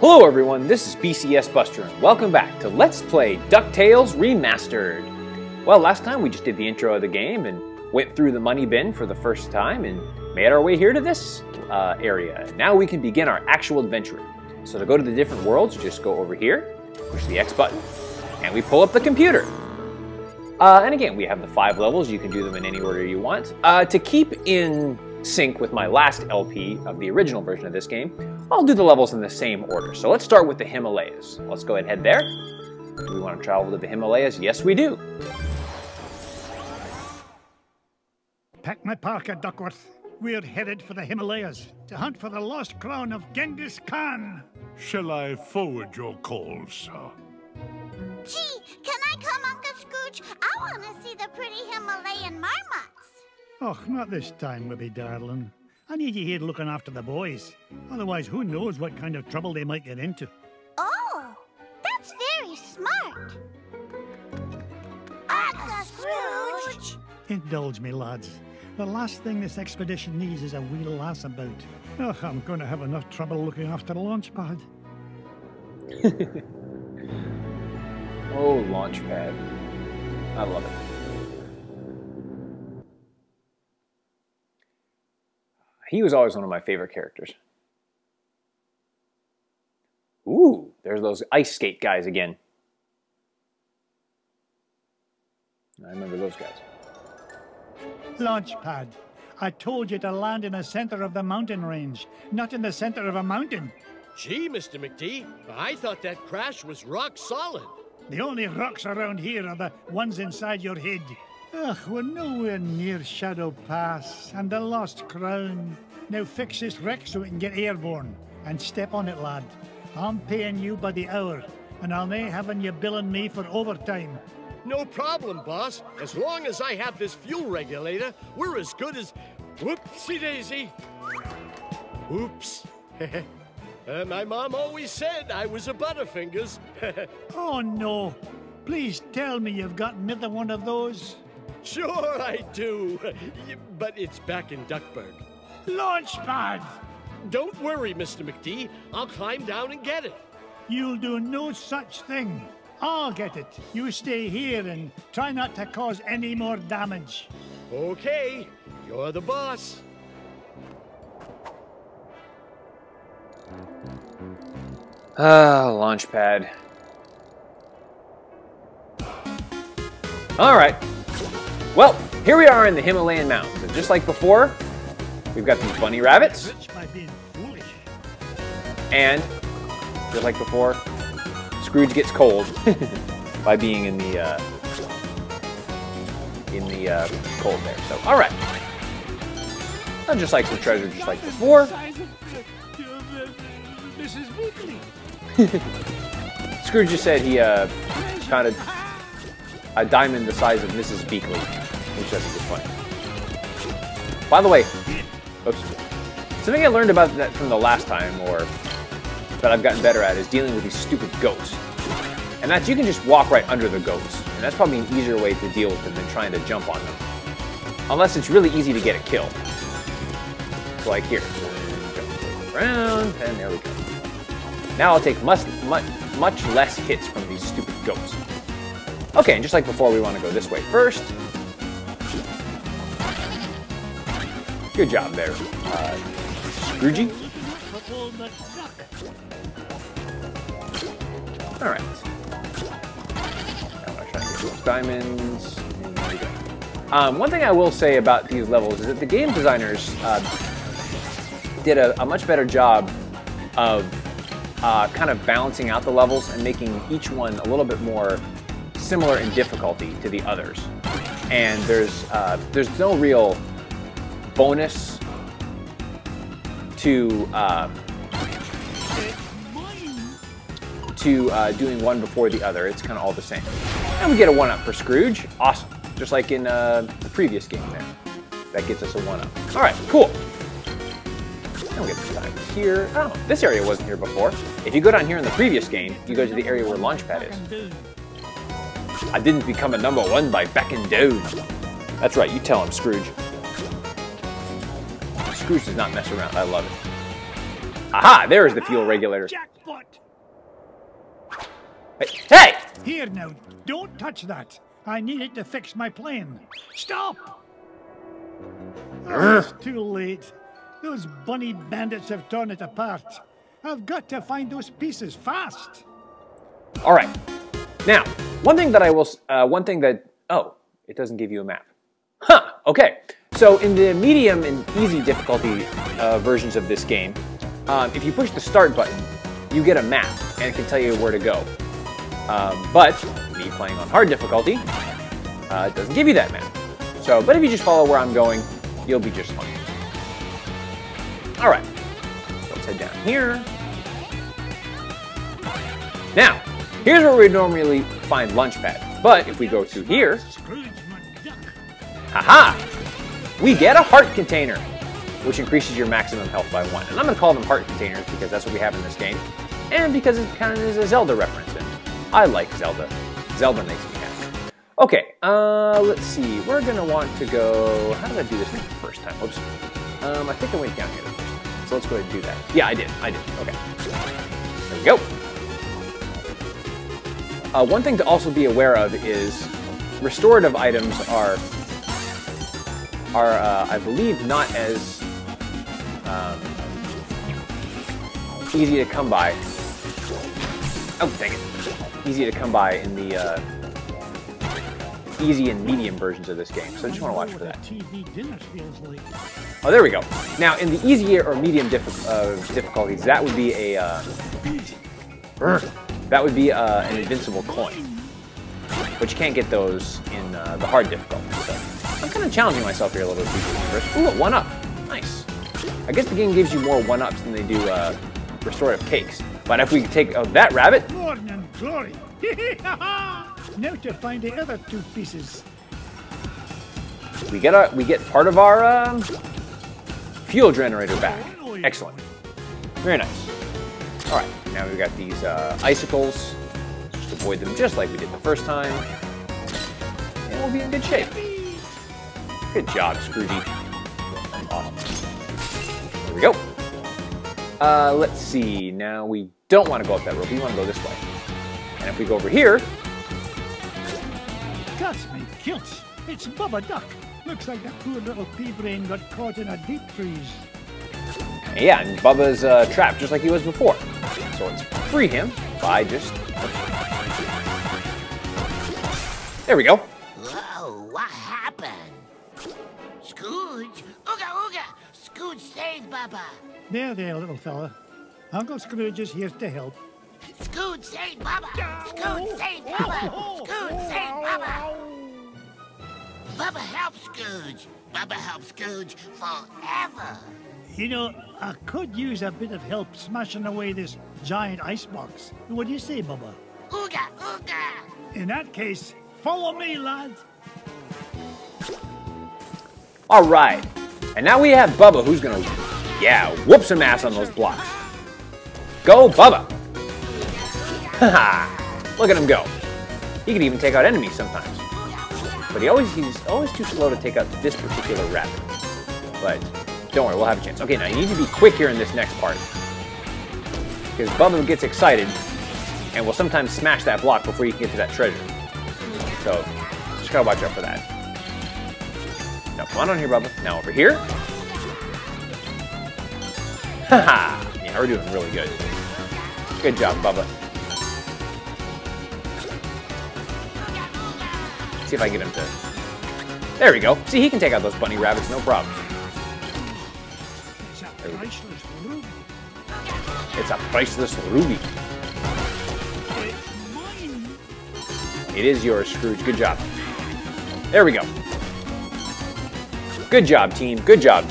Hello everyone, this is BCS Buster and welcome back to Let's Play Ducktales Remastered. Well, last time we just did the intro of the game and went through the money bin for the first time and made our way here to this area. Now we can begin our actual adventure. So to go to the different worlds, just go over here, push the X button, and we pull up the computer. And again, we have the 5 levels. You can do them in any order you want. To keep in sync with my last LP of the original version of this game, I'll do the levels in the same order. So let's start with the Himalayas. Let's go ahead and head there. Do we want to travel to the Himalayas? Yes, we do. Pack my parka, Duckworth. We're headed for the Himalayas to hunt for the lost crown of Genghis Khan. Shall I forward your call, sir? Gee, can I come, Uncle Scrooge? I want to see the pretty Himalayan marmots. Oh, not this time, Wibby darling. I need you here looking after the boys. Otherwise, who knows what kind of trouble they might get into. Oh, that's very smart. Uncle Scrooge! Indulge me, lads. The last thing this expedition needs is a wee lass about. Oh, I'm going to have enough trouble looking after the launch pad. Oh, launch pad. I love it. He was always one of my favorite characters. Ooh, there's those ice skate guys again. I remember those guys. Launch pad. I told you to land in the center of the mountain range, not in the center of a mountain. Gee, Mr. McD, I thought that crash was rock solid. The only rocks around here are the ones inside your head. Ugh, we're nowhere near Shadow Pass and the Lost Crown. Now fix this wreck so we can get airborne. And step on it, lad. I'm paying you by the hour, and I'll nae having you billing me for overtime. No problem, boss. As long as I have this fuel regulator, we're as good as... Whoopsie-daisy. Oops. My mom always said I was a Butterfingers. Oh, no. Please tell me you've got another one of those. Sure I do, but it's back in Duckburg. Launchpad! Don't worry, Mr. McD. I'll climb down and get it. You'll do no such thing. I'll get it. You stay here and try not to cause any more damage. Okay, you're the boss. Launch pad. All right. Well, here we are in the Himalayan Mountains, and just like before, we've got these bunny rabbits. By being foolish. And just like before, Scrooge gets cold by being in the cold there. So, all right. And just like the treasure, just like before. Mrs. Weekly. Scrooge just said he found a diamond the size of Mrs. Beakley, which I think is funny. By the way, oops, something I learned about that from the last time, or that I've gotten better at, is dealing with these stupid goats. And that's, you can just walk right under the goats, and that's probably an easier way to deal with them than trying to jump on them. Unless it's really easy to get a kill. So like here, jump around, and there we go. Now I'll take much less hits from these stupid goats. Okay, and just like before, we want to go this way first. Good job there, Scroogey. All right. Now I'm going to try and get those diamonds. And there we go. One thing I will say about these levels is that the game designers did a much better job of kind of balancing out the levels and making each one a little bit more similar in difficulty to the others. And there's no real bonus to doing one before the other. It's kind of all the same. And we get a 1-up for Scrooge. Awesome. Just like in the previous game there. That gets us a 1-up. All right, cool. Now we get this time here. Oh, this area wasn't here before. If you go down here in the previous game, you go to the area where Launchpad is. I didn't become a #1 by backing down. That's right, you tell him, Scrooge. Scrooge does not mess around. I love it. Aha, there's the fuel regulator. Jackpot! Hey! Here now, don't touch that. I need it to fix my plane. Stop! Oh, it's too late. Those bunny bandits have torn it apart. I've got to find those pieces fast. All right. Now, one thing that oh, it doesn't give you a map. Huh, okay. So in the medium and easy difficulty versions of this game, if you push the start button, you get a map, and it can tell you where to go. But me playing on hard difficulty, it doesn't give you that map. So, but if you just follow where I'm going, you'll be just fine. All right, so let's head down here. Now, here's where we normally find launch pads. But if we go through here, haha, we get a heart container, which increases your maximum health by 1. And I'm going to call them heart containers because that's what we have in this game, and because it kind of is a Zelda reference, and I like Zelda. Zelda makes me happy. Okay, let's see. We're going to want to go... How did I do this the first time? Whoops. I think I went down here the first time. So let's go ahead and do that. Yeah, I did. Okay. There we go. One thing to also be aware of is restorative items are I believe, not as easy to come by. Oh, dang it. Easy to come by in the easy and medium versions of this game, so I just want to watch for that. Oh, there we go. Now, in the easier or medium difficulties, that would be a an invincible coin, but you can't get those in the hard difficulty. So I'm kind of challenging myself here a little bit. Ooh, a 1-up. Nice. I guess the game gives you more 1-ups than they do restorative cakes. But if we take that rabbit... Morning glory! Now to find the other 2 pieces. We get part of our fuel generator back. Excellent. Very nice. All right, now we've got these icicles. Just avoid them just like we did the first time. And we'll be in good shape. Good job, Scroogey. Awesome. There we go. Let's see. Now we don't want to go up that road. We want to go this way. And if we go over here... Cuts me kilts. It's Bubba Duck. Looks like that poor little pea brain got caught in a deep freeze. Yeah, and Bubba's trapped just like he was before. So let's free him by just... There we go. Whoa, what happened? Scrooge? Ooga ooga! Scrooge saved Bubba! There, little fella. Uncle Scrooge is here to help. Scrooge saved Bubba! Scrooge saved Bubba! Scrooge saved Bubba! Bubba helps Scrooge! Bubba helps Scrooge forever! You know, I could use a bit of help smashing away this giant icebox. What do you say, Bubba? Ooga ooga! In that case, follow me, lad. All right. And now we have Bubba, who's going to, whoop some ass on those blocks. Go, Bubba. Haha. Look at him go. He can even take out enemies sometimes. But he's always too slow to take out this particular rabbit. But don't worry, we'll have a chance. Okay, now you need to be quick here in this next part. Because Bubba gets excited and will sometimes smash that block before you can get to that treasure. So, just gotta watch out for that. Now, come on here, Bubba. Now, over here. Haha! Yeah, we're doing really good. Good job, Bubba. Let's see if I can get him to... There we go. See, he can take out those bunny rabbits, no problem. It's a priceless ruby. It's a priceless ruby. It's mine. It is yours, Scrooge. Good job. There we go. Good job, team. Good job.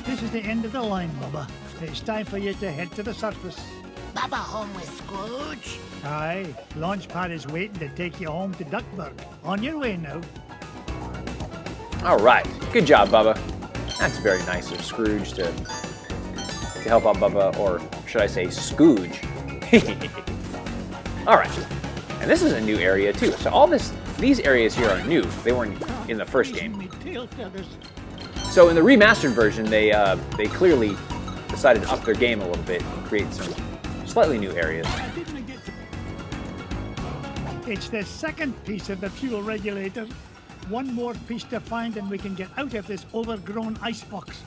This is the end of the line, Bubba. It's time for you to head to the surface. Bubba home with Scrooge? Aye, Launchpad is waiting to take you home to Duckburg. On your way now. All right. Good job, Bubba. That's very nice of Scrooge to help out Bubba, or should I say Scooge. All right. And this is a new area, too. So these areas here are new. They weren't in the first game. So in the remastered version, they clearly decided to up their game a little bit and create some slightly new areas. It's the second piece of the fuel regulator. One more piece to find and we can get out of this overgrown icebox.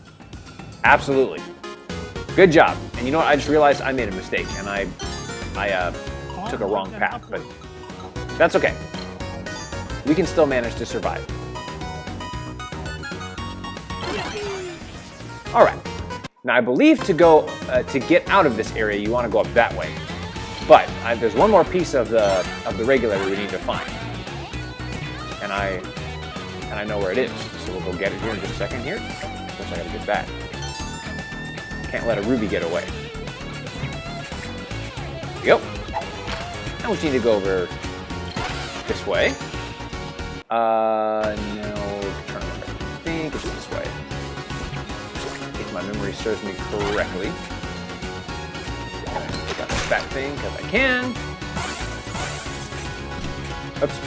Absolutely. Good job. And you know what? I just realized I made a mistake and I took a wrong path, but that's okay. We can still manage to survive. All right. Now I believe to go to get out of this area, you want to go up that way. But there's one more piece of the regulator we need to find, and I know where it is. So we'll go get it here in just a second. Here, of course I gotta get back. Can't let a ruby get away. There we go. Now we just need to go over this way. No, turn around. I think it's this way. If my memory serves me correctly. Got this back thing because I can. Oops.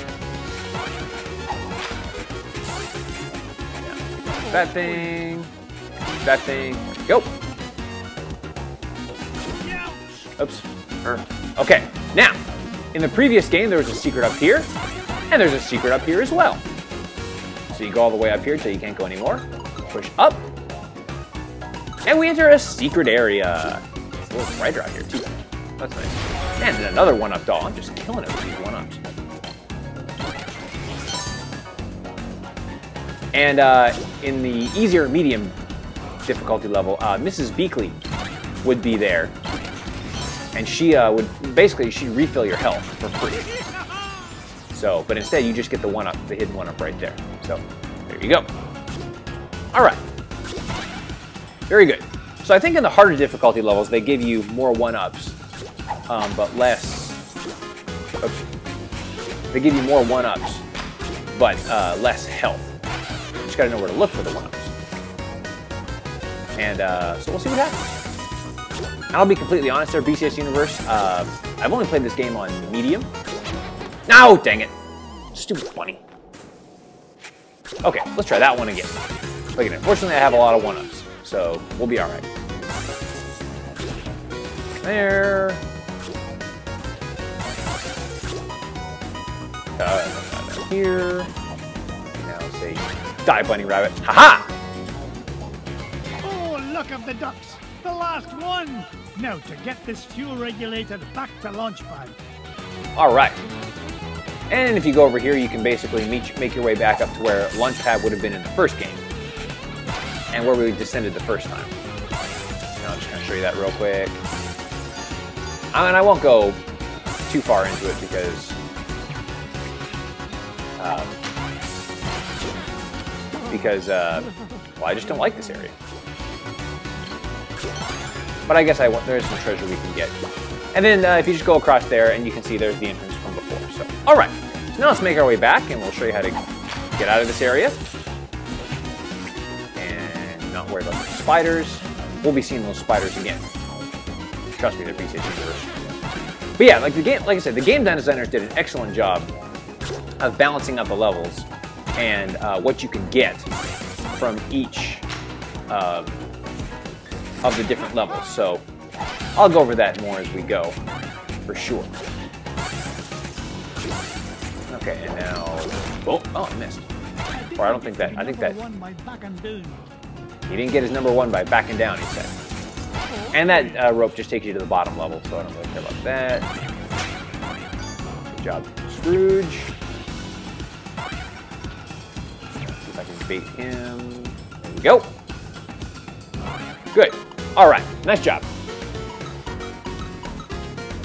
That thing. That thing. There we go. Oops. Okay. Now, in the previous game, there was a secret up here, and there's a secret up here as well. So you go all the way up here until you can't go anymore. Push up. And we enter a secret area. It's a little brighter out here, too. That's nice. And another one-up doll. I'm just killing it with these one-ups. And in the easier medium difficulty level, Mrs. Beakley would be there. And she would basically, she'd refill your health for free. So, but instead you just get the one-up, the hidden one-up right there. So, there you go. All right. Very good. So I think in the harder difficulty levels, they give you more one-ups, but less... Oops. They give you more one-ups, but less health. You just gotta know where to look for the one-ups. And so we'll see what happens. And I'll be completely honest there, BCS Universe, I've only played this game on medium. No, dang it. Stupid bunny. Okay, let's try that one again. Look at it. Fortunately, I have a lot of one-ups. So, we'll be alright. There. Down here. Now say, die, bunny rabbit. Ha-ha! Oh, look at the ducks. The last one. Now, to get this fuel regulator back to launch pad. Alright. And if you go over here, you can basically make your way back up to where launch pad would have been in the first game. And where we descended the first time. Now I'm just going to show you that real quick. And I won't go too far into it because well, I just don't like this area. But I guess there is some treasure we can get. And then if you just go across there, and you can see there's the entrance from before. So, all right. So now let's make our way back, and we'll show you how to get out of this area. Not worry about the spiders. We'll be seeing those spiders again. Trust me, they're BCS Universe. But yeah, like I said, the game designers did an excellent job of balancing out the levels and what you can get from each of the different levels. So I'll go over that more as we go, for sure. Okay, and now, oh, I missed. Or I think that. He didn't get his number one by backing down, he said. And that rope just takes you to the bottom level, so I don't really care about that. Good job, Scrooge. See if I can bait him. There we go. Good. All right, nice job.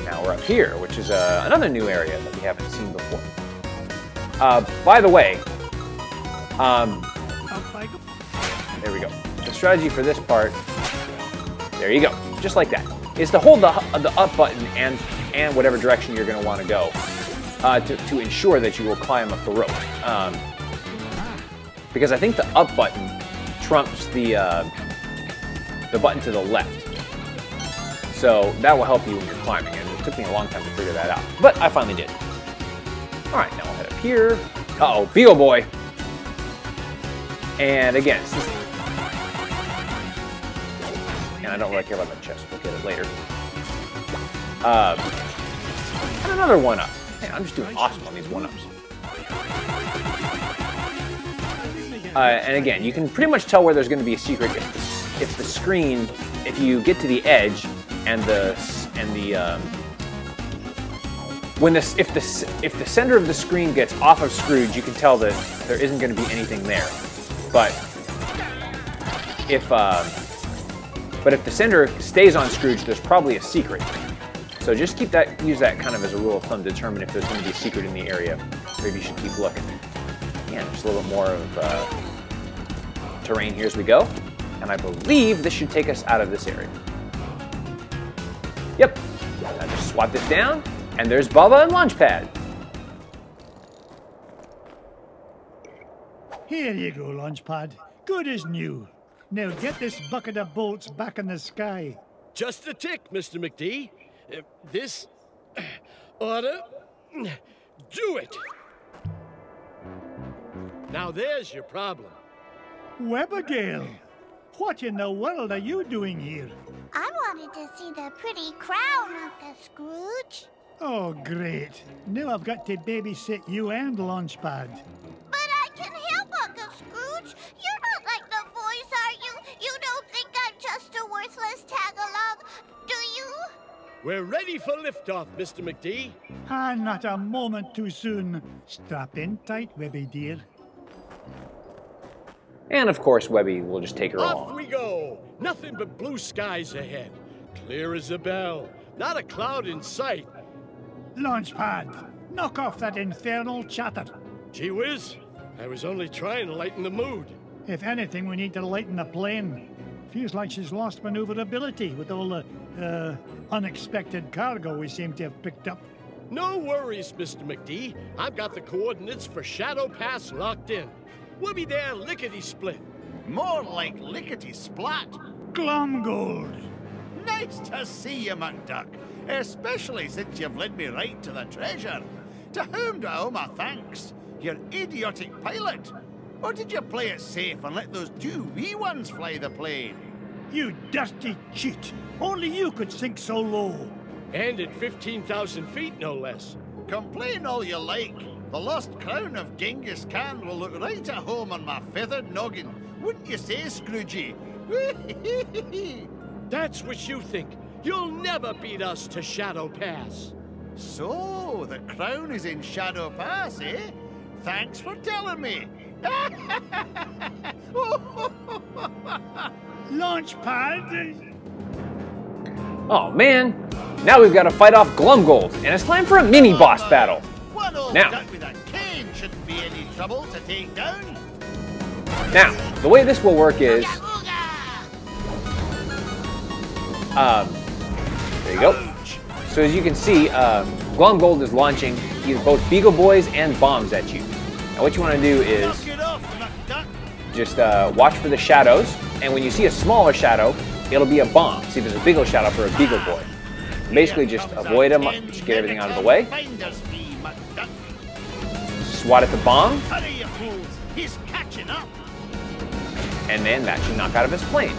Now we're up here, which is another new area that we haven't seen before. By the way, there we go. The strategy for this part, there you go, just like that, is to hold the up button and whatever direction you're going to want to go to ensure that you will climb up the rope. Because I think the up button trumps the button to the left. So that will help you when you're climbing, and it took me a long time to figure that out. But I finally did. All right, now we'll head up here. Uh-oh, Beagle Boy. And again, And I don't really care about the chest. We'll get it later. And another 1-up. Man, I'm just doing awesome on these 1-ups. And again, you can pretty much tell where there's going to be a secret if the screen, if you get to the edge and if the center of the screen gets off of Scrooge, you can tell that there isn't going to be anything there. But if the center stays on Scrooge, there's probably a secret. So just use that kind of as a rule of thumb to determine if there's going to be a secret in the area. Maybe you should keep looking. Yeah, just a little bit more of terrain here as we go. And I believe this should take us out of this area. Yep. Now just swat this down, and there's Bubba and Launchpad. Here you go, Launchpad. Good as new. Now get this bucket of bolts back in the sky. Just a tick, Mr. McD. This oughta do it. Now there's your problem. Webigail, what in the world are you doing here? I wanted to see the pretty crown, Uncle Scrooge. Oh, great. Now I've got to babysit you and Launchpad. But I can help, Uncle Scrooge. You're not like the voice, are you? You don't think I'm just a worthless tag-along, do you? We're ready for liftoff, Mr. McD. And not a moment too soon. Strap in tight, Webby dear. And of course, Webby will just take her Off along. we go. Nothing but blue skies ahead. Clear as a bell. Not a cloud in sight. Launchpad, knock off that infernal chatter. Gee whiz, I was only trying to lighten the mood. If anything, we need to lighten the plane. Feels like she's lost maneuverability with all the unexpected cargo we seem to have picked up. No worries, Mr. McD. I've got the coordinates for Shadow Pass locked in. We'll be there lickety-split. More like lickety-splat. Glomgold! Nice to see you, McDuck. Especially since you've led me right to the treasure. To whom do I owe my thanks? Your idiotic pilot? Or did you play it safe and let those two wee ones fly the plane? You dirty cheat! Only you could sink so low. And at 15,000 feet, no less. Complain all you like. The lost crown of Genghis Khan will look right at home on my feathered noggin. Wouldn't you say, Scroogey? That's what you think. You'll never beat us to Shadow Pass. So, the crown is in Shadow Pass, eh? Thanks for telling me. Launchpad! Oh man, now we've got to fight off Glumgold, and it's time for a mini-boss battle. One old Now. duck with a cane shouldn't be any trouble to take down. Now, the way this will work is, there you go. So as you can see, Glumgold is launching either both Beagle Boys and bombs at you. Now what you want to do is Knock it off, McDuck. just watch for the shadows, and when you see a smaller shadow, it'll be a bomb. See if there's a bigger shadow for a Beagle Boy. Basically just avoid them, just get everything out of the way. Finder's fee, McDuck. Swat at the bomb, Hurry, you fools. He's catching up. and then that should knock out of his plane.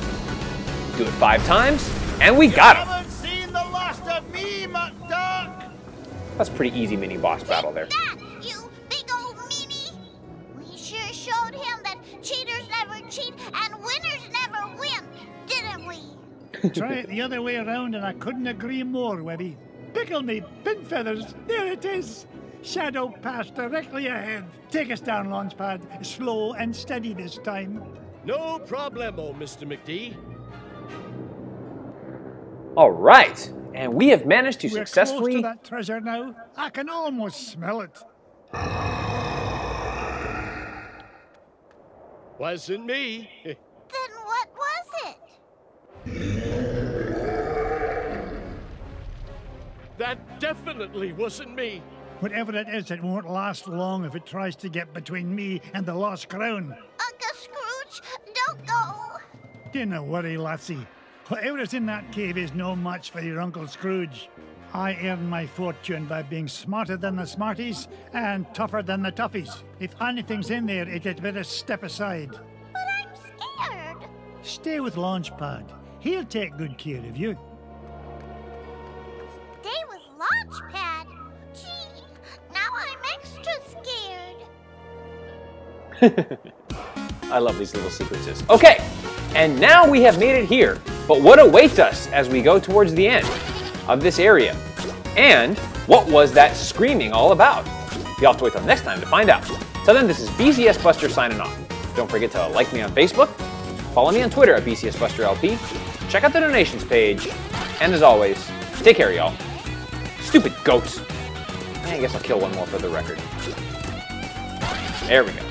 Do it 5 times, and we got him! Haven't seen the last of me, McDuck. That's a pretty easy mini-boss battle there. That, you big old meanie! We sure showed him that cheaters never cheat and winners never win, didn't we? Try it the other way around and I couldn't agree more, Webby. Pickle me, pin feathers, there it is! Shadow Pass directly ahead. Take us down, Launchpad. Slow and steady this time. No problemo, Mr. McD. All right, and we have managed to We're successfully... close to that treasure now. I can almost smell it. Wasn't me. Then what was it? That definitely wasn't me. Whatever it is, it won't last long if it tries to get between me and the lost crown. Uncle Scrooge, don't go. Dinna worry, lassie. Whatever is in that cave is no match for your Uncle Scrooge. I earn my fortune by being smarter than the smarties and tougher than the toughies. If anything's in there, it had better step aside. But I'm scared. Stay with Launchpad. He'll take good care of you. Stay with Launchpad. Gee, now I'm extra scared. I love these little sequences. Okay, and now we have made it here. But what awaits us as we go towards the end of this area? And what was that screaming all about? You'll have to wait till next time to find out. Till then, this is BCS Buster signing off. Don't forget to like me on Facebook, follow me on Twitter at BCSBusterLP, check out the donations page, and as always, take care, y'all. Stupid goats. I guess I'll kill one more for the record. There we go.